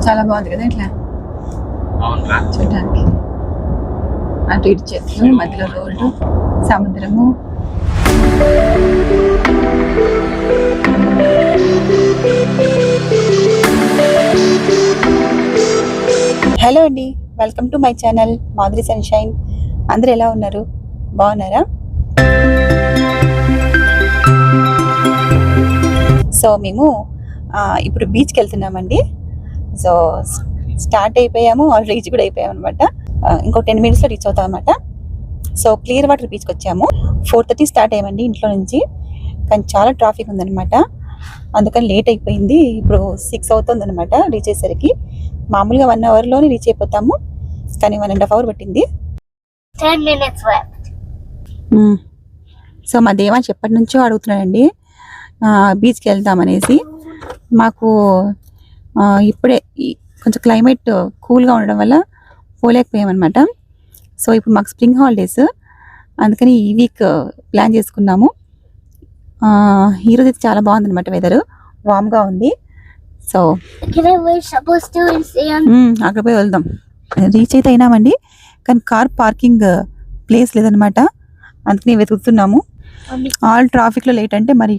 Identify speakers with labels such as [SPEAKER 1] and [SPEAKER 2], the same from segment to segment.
[SPEAKER 1] చాలా బాగుంది కదా ఇట్లా చూడడానికి. అటు ఇటు చెట్లు, మధ్యలో రోడ్డు, సముద్రము. హలో అండి, welcome to my channel Madhuri sunshine. అందరూ ఎలా ఉన్నారు? బాగున్నారా? సో మేము ఇప్పుడు బీచ్కి వెళ్తున్నామండి. సో స్టార్ట్ అయిపోయాము, ఆల్రెడీ రీచ్ కూడా అయిపోయాము అనమాట. ఇంకో 10 minutesలో రీచ్ అవుతాం అనమాట. సో క్లియర్ వాటర్ బీచ్కి వచ్చాము. 4:30 స్టార్ట్ అయ్యామండి ఇంట్లో నుంచి, కానీ చాలా ట్రాఫిక్ ఉందనమాట. అందుకని లేట్ అయిపోయింది. ఇప్పుడు 6 అవుతుంది అనమాట రీచ్ అయ్యేసరికి. మామూలుగా 1 hourలోనే రీచ్ అయిపోతాము, కానీ 1.5 hours పట్టింది.
[SPEAKER 2] 10 minutes left.
[SPEAKER 1] సో మా దేవాంశ్ ఎప్పటి నుంచో అడుగుతున్నాడండి బీచ్కి వెళ్దామనేసి. మాకు ఇప్పుడే కొంచెం క్లైమేట్ కూల్గా ఉండడం వల్ల పోలేకపోయామన్నమాట. సో ఇప్పుడు మాకు స్ప్రింగ్ హాలిడేస్, అందుకని ఈ వీక్ ప్లాన్ చేసుకున్నాము. ఈరోజు అయితే చాలా బాగుందన్నమాట, వెదర్ వామ్గా ఉంది. సో అక్కడ పోయి వెళ్దాం. రీచ్ అయితే అయినామండి, కానీ కార్ పార్కింగ్ ప్లేస్ లేదనమాట, అందుకని వెతుకుతున్నాము. ఆల్ ట్రాఫిక్లో లేట్ అంటే మరి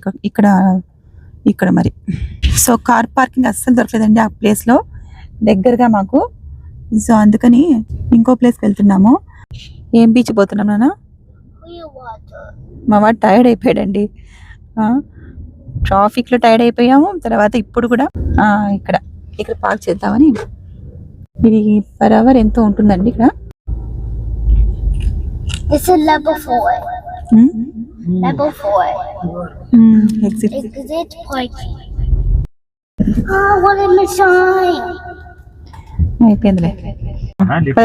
[SPEAKER 1] ఇక్కడ మరి. సో కార్ పార్కింగ్ అస్సలు దొరకలేదండి ఆ ప్లేస్లో దగ్గరగా మాకు. సో అందుకని ఇంకో ప్లేస్కి వెళ్తున్నాము. ఏం బీచ్ పోతున్నాం నాన్న? మా వాడు టైర్డ్ అయిపోయాడండి. ట్రాఫిక్లో టైర్డ్ అయిపోయాము. తర్వాత ఇప్పుడు కూడా ఇక్కడ పార్క్ చేద్దామని. ఇది పర్ అవర్ ఎంతో ఉంటుందండి ఇక్కడ.
[SPEAKER 2] Level 4. Level 4.
[SPEAKER 1] Exit
[SPEAKER 2] parking. What a machine.
[SPEAKER 1] అయిపోయిందిలే,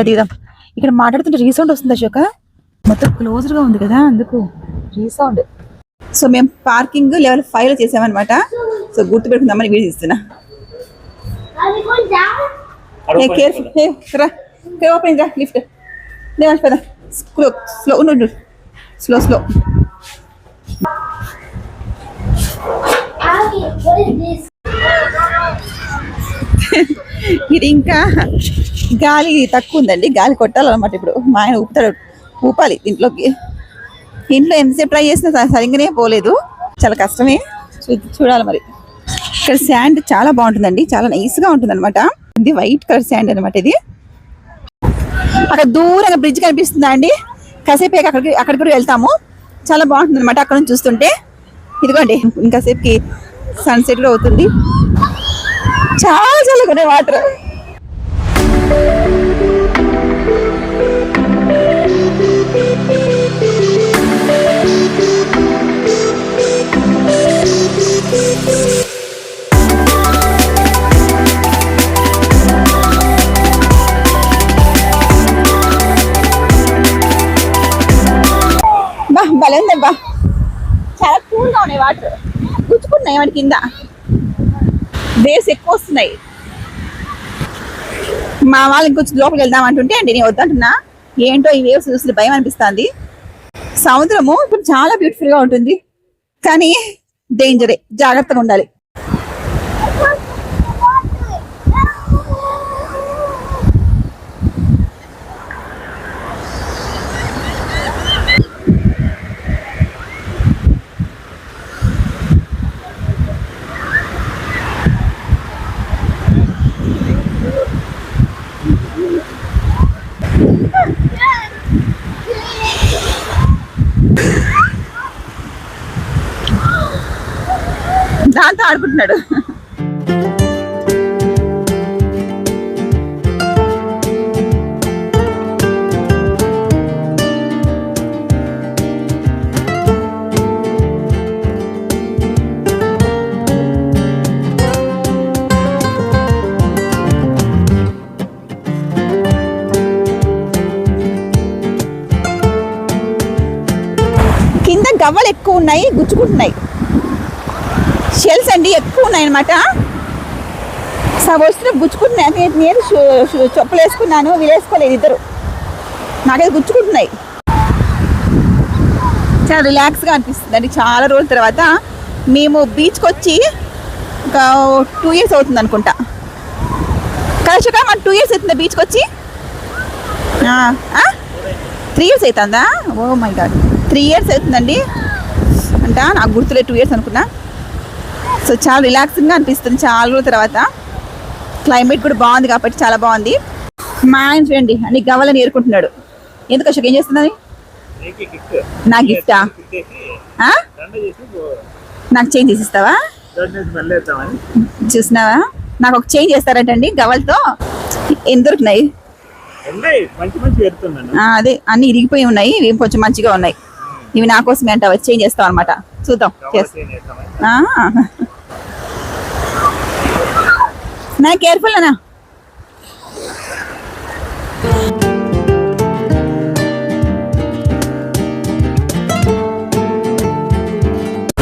[SPEAKER 1] దిగుదాం. ఇక్కడ మాట్లాడుతుంటే రీసౌండ్ వస్తుంది అశోక, మొత్తం క్లోజ్డ్గా ఉంది కదా, అందుకు రీసౌండ్. సో మేము పార్కింగ్ లెవెల్ 5లో చేసామన్నమాట. సో గుర్తు పెట్టుకుందామని వీడియో తీస్తున్నా. ఓపెన్ రా లిఫ్ట్. దేవాంశ్ పద. స్లో ఉండు, స్లో. ఇది ఇంకా గాలి తక్కువ ఉందండి, గాలి కొట్టాలన్నమాట. ఇప్పుడు మా ఆయన ఊపాలి దీంట్లోకి. ఇంట్లో ఎంతసేపు ట్రై చేసినా సరిగ్గానే పోలేదు, చాలా కష్టమే. చూడాలి మరి. ఇక్కడ శాండ్ చాలా బాగుంటుందండి, చాలా నైస్గా ఉంటుంది అనమాట. ఇది వైట్ కలర్ శాండ్ అనమాట. ఇది అక్కడ దూరంగా బ్రిడ్జ్ కనిపిస్తుందా అండి? కాసేపు అక్కడికి కూడా వెళ్తాము, చాలా బాగుంటుంది అనమాట అక్కడ నుంచి చూస్తుంటే. ఇదిగోండి ఇంకాసేపుకి సన్సెట్ కూడా అవుతుంది. చాలా చల్లగా వాటర్. భలే ఉందబ్బా, చాలా కూల్గా ఉన్నాయి వాటర్. గుచ్చుకుంటున్నాయి వాటి కింద, వేవ్స్ ఎక్కువ వస్తున్నాయి. మా వాళ్ళు ఇంకొంచెం లోపలికి వెళ్దాం అంటుంటే అండి నేను వద్దంటున్నా. ఏంటో ఈ వేవ్స్ చూస్తే భయం అనిపిస్తుంది. సముద్రము ఇప్పుడు చాలా బ్యూటిఫుల్గా ఉంటుంది, కానీ డేంజరే, జాగ్రత్తగా ఉండాలి. దాంతో ఆడుకుంటున్నాడు. కింద గవ్వలు ఎక్కువ ఉన్నాయి, గుచ్చుకుంటున్నాయి. షెల్స్ అండి ఎక్కువ ఉన్నాయన్నమాట. వస్తున్న గుచ్చుకుంటున్నాయి. నేను చెప్పులు వేసుకున్నాను, వీళ్ళు వేసుకోలేదు ఇద్దరు. నాకైతే గుచ్చుకుంటున్నాయి. చాలా రిలాక్స్గా అనిపిస్తుంది అండి. చాలా రోజుల తర్వాత మేము బీచ్కి వచ్చి ఒక 2 years అవుతుంది అనుకుంటా కదా శుక, మన 2 years అవుతుందా బీచ్కి వచ్చి? 3 years అవుతుందా? ఓ మై గాడ్, 3 years అవుతుందండి అంట. నాకు గుర్తులే, 2 years అనుకున్నా. సో చాలా రిలాక్సింగ్గా అనిపిస్తుంది చాలా రోజుల తర్వాత. క్లైమేట్ కూడా బాగుంది కాబట్టి చాలా బాగుంది. మా ఆయన చూడండి అన్ని గవ్వలని ఏరుకుంటున్నాడు. ఎందుకు అశోక్, ఏం చేస్తున్నది? నా గిఫ్టా? నాకు చేంజ్ చేసిస్తావా? చూసినావా, నాకు ఒక చేంజ్ చేస్తారంటండి గవ్వలతో. ఏం దొరికినాయి? అదే అన్ని ఇరిగిపోయి ఉన్నాయి, ఇవి కొంచెం మంచిగా ఉన్నాయి. ఇవి నా కోసమే అంట, చేంజ్ చేస్తాం అనమాట. చూద్దాం. నా కేర్ఫుల్ అన్నా.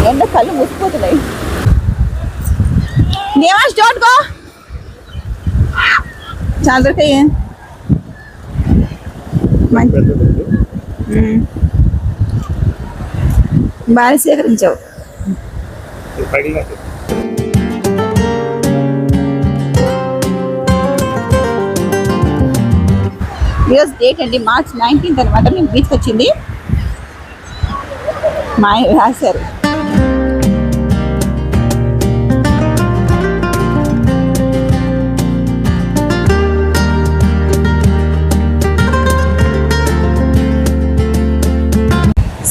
[SPEAKER 1] ఎండ కళ్ళు మూసిపోతున్నాయి. దేవాష్ డోంట్ గో. చాలా దొరికాయి. బాగా సేకరించావు. ఈరోజు డేట్ అండి March 19th అనమాట. మేము బీచ్కి వచ్చింది. మా రాశారు.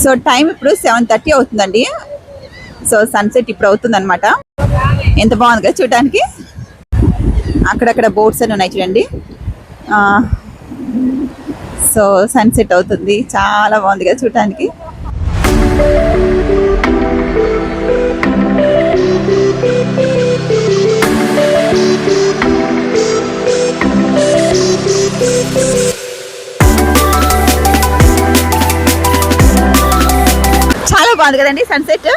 [SPEAKER 1] సో టైం ఇప్పుడు 7:30 అవుతుందండి. సో సన్సెట్ ఇప్పుడు అవుతుంది అనమాట. ఎంత బాగుంది కదా చూడటానికి. అక్కడక్కడ బోట్స్ అని ఉన్నాయి చూడండి. సో సన్సెట్ అవుతుంది, చాలా బాగుంది కదా చూడటానికి. చాలా బాగుంది కదండి సన్సెట్.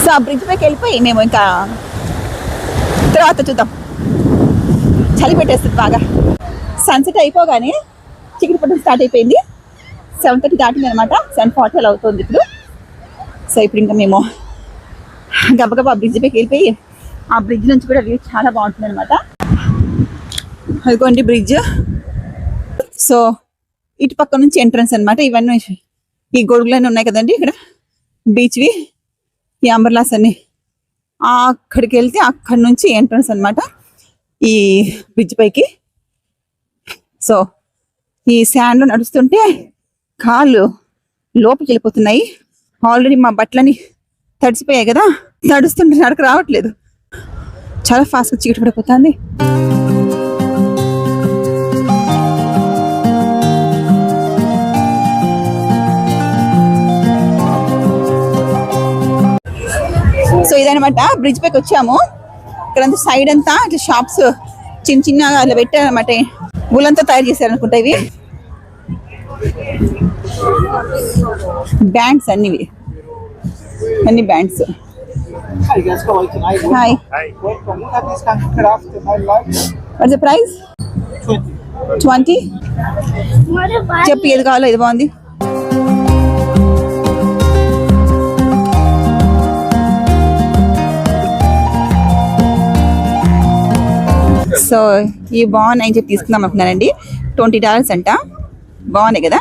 [SPEAKER 1] సో ఆ బ్రిడ్జ్ పైకి వెళ్ళిపోయి మేము ఇంకా తర్వాత చూద్దాం. చలి పెట్టేస్తుంది బాగా. సన్సెట్ అయిపోగానే చీకటి పట్టడం స్టార్ట్ అయిపోయింది. 7:30 దాటింది అనమాట. 7:40 అలా అవుతుంది ఇప్పుడు. సో ఇప్పుడు ఇంకా మేము గబగబా బ్రిడ్జ్ పైకి వెళ్ళిపోయి ఆ బ్రిడ్జ్ నుంచి కూడా వ్యూ చాలా బాగుంటుంది అనమాట. అదిగోండి బ్రిడ్జ్. సో ఇటు పక్క నుంచి ఎంట్రన్స్ అనమాట. ఇవన్నీ ఈ గొడుగులన్నీ ఉన్నాయి కదండి ఇక్కడ బీచ్వి, ఈ అంబర్లాస్ అన్ని. అక్కడికి వెళ్తే అక్కడి నుంచి ఎంట్రన్స్ అనమాట ఈ బ్రిడ్జ్ పైకి. సో ఈ శాండ్లో నడుస్తుంటే కాళ్ళు లోపలికి వెళ్ళిపోతున్నాయి. ఆల్రెడీ మా బట్టలని తడిసిపోయాయి కదా, నడుస్తుంటే నడక రావట్లేదు. చాలా ఫాస్ట్గా చీకటి పడిపోతుంది. సో ఇదనమాట బ్రిడ్జ్ పైకి వచ్చాము. ఇక్కడంతా సైడ్ అంతా ఇట్లా షాప్స్ చిన్న చిన్నగా అట్లా పెట్టారనమాట. ఊళ్ళంతా తయారు చేశారు అనుకుంటా. ఇవి బ్యాండ్స్ అన్నివి, అన్ని bands. Hi, what's the price? 20. చెప్పు ఏది కావాలో. ఇది బాగుంది. సో ఇవి బాగున్నాయి అని చెప్పి తీసుకుందాం అనుకున్నానండి. $20 అంట. బాగున్నాయి కదా.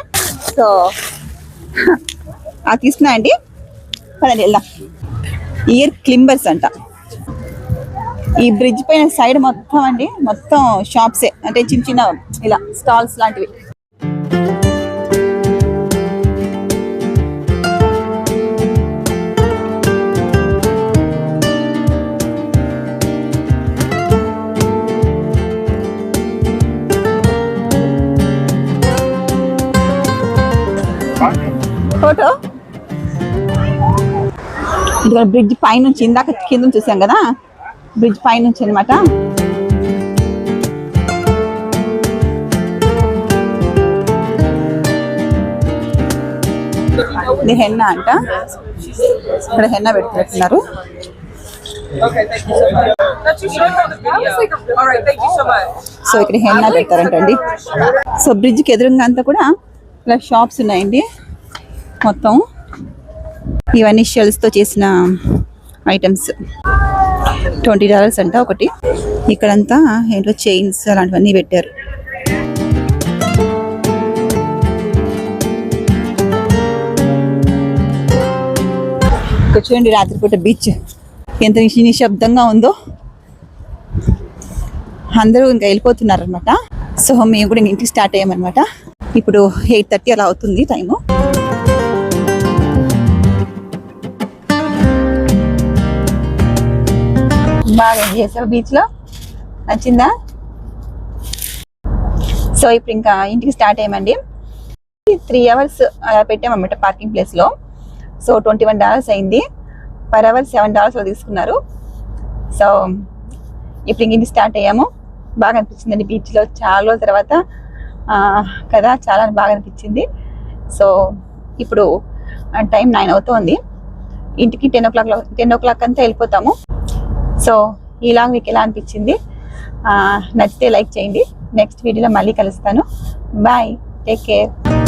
[SPEAKER 1] సో అది తీసుకున్నా అండి. పదండి వెళ్దాం. ఇయర్ క్లింబర్స్ అంట. ఈ బ్రిడ్జ్ పైన సైడ్ మొత్తం అండి, మొత్తం షాప్సే, అంటే చిన్న చిన్న ఇలా స్టాల్స్ లాంటివి. ఫోటో ఇక్కడ బ్రిడ్జ్ పైనుంచి, ఇందాక కింద చూసాం కదా, బ్రిడ్జ్ పైనుంచి అనమాట. ఇది హెన్నా అంట. ఇక్కడ హెన్నా పెట్టుకుంటున్నారు. సో ఇక్కడ హెన్నా పెడతారంటండి. సో బ్రిడ్జ్కి ఎదురుగా అంతా కూడా ఇలా షాప్స్ ఉన్నాయండి మొత్తం. ఇవన్నీ షెల్స్తో చేసిన ఐటమ్స్. $20 అంట ఒకటి. ఇక్కడంతా ఏంటో చైన్స్ అలాంటివన్నీ పెట్టారు. ఇక్కడ చూడండి రాత్రిపూట బీచ్ ఎంత నిశ్శబ్దంగా ఉందో. అందరూ ఇంకా వెళ్ళిపోతున్నారు అనమాట. సో మేము కూడా ఇంటికి స్టార్ట్ అయ్యామన్నమాట. ఇప్పుడు 8:30 అలా అవుతుంది టైము. బాగా ఎంజాయ్ చేసావు బీచ్లో? నచ్చిందా? సో ఇప్పుడు ఇంకా ఇంటికి స్టార్ట్ అయ్యామండి. 3 hours అలా పెట్టామన్నమాట పార్కింగ్ ప్లేస్లో. సో $21 అయింది. per hour $7 తీసుకున్నారు. సో ఇప్పుడు ఇంటికి స్టార్ట్ అయ్యాము. బాగా అనిపించిందండి బీచ్లో చాలా రోజుల తర్వాత కదా, చాలా బాగా అనిపించింది. సో ఇప్పుడు టైం 9 అవుతోంది. ఇంటికి 10 o'clock అంతా వెళ్ళిపోతాము. సో ఇలా మీకు ఎలా అనిపించింది? నచ్చితే లైక్ చేయండి. నెక్స్ట్ వీడియోలో మళ్ళీ కలుస్తాను. Bye, take care.